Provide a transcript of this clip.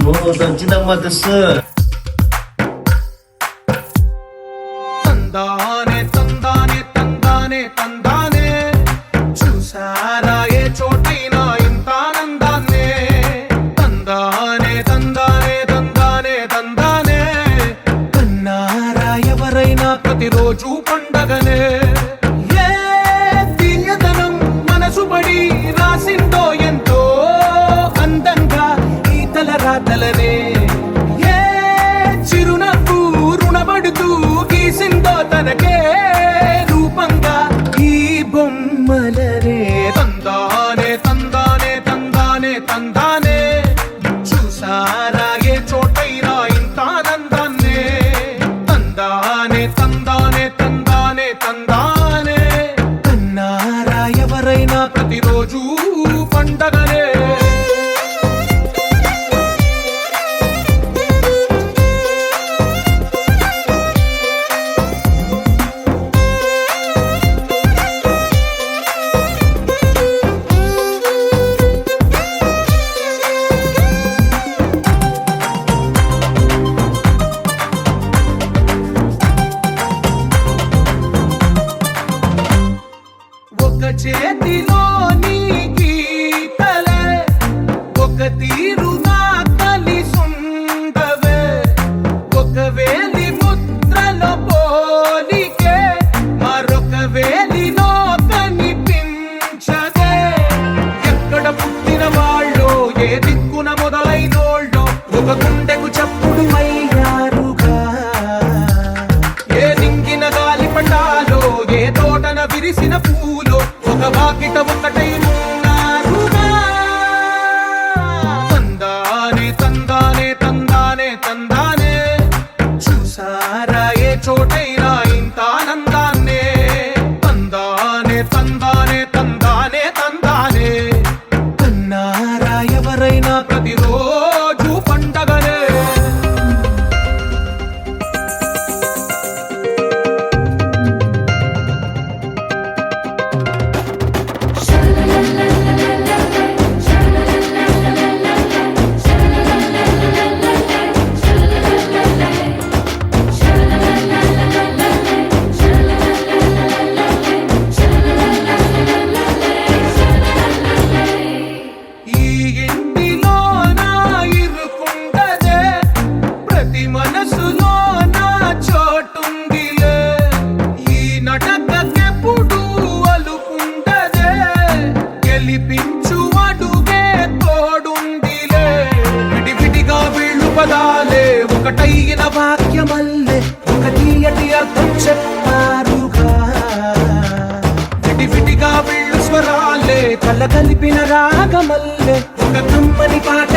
దంచిన మదసు తందానే తందానే తందానే తందానే చూసారా ఏ చోటైనా ఇంత ఆనందాన్నే తందానే తందానే తందానే తందానే కన్నారా ఎవరైనా ప్రతిరోజు పండగనే ఏ తీయదనం మనసు పడి రాసిందో ఎంతో అందంగా ఈ తలరాతలనే ఏ చిరునవ్వు రుణపడుతూ గీసిందో తనకే రూపంగా ఈ బొమ్మలనే తందానే తందానే తందానే తందానే చూసారా ఏ చోటైనా ఇంత ఆనందాన్నే తందానే తందానే తందానే తందానే కన్నారా ఎవరైనా ప్రతిరోజు పండగనే ఒక చేతిలో నీ గీతలే ఒక తీరుగా కలిసుండవే ఒక వేలి ముద్రలో పోలికే మరొక వేలిలో కనిపించదే ఎక్కడ పుట్టిన వాళ్ళో ఏ దిక్కున మొదలైనోళ్ళో ఒక గుండెకు చప్పుడు అయ్యారుగా ఏ నింగిన గాలి పటాలో ఏ తోటన విరిసిన పూలో ఒక వాకిట ఒకటై ఉన్నారుగా తందానే తందానే తందానే తందానే చూసారా ఏ చోటైనా ఇంత ఆనందాన్నే తందానే తందానే తందానే తందానే కన్నారా ఎవరైనా ప్రతిరోజు పండగనే ఈ ఇంటిలో నా ఇరుకుండదే ప్రతి మనసులో నా చోటుందిలే ఈ నటకెప్పుడు అలుకుండదే గెలిపించు అడుగే తోడుందిలే విడివిడిగా వీళ్ళు పదాలే ఒకటైన వాక్యమల్లే ఒక తీయటి అర్థం చెప్పారుగా విడివిడిగా వీళ్ళు స్వరాలే కల కలిపిన రాగమల్లే ఒక కమ్మని పాట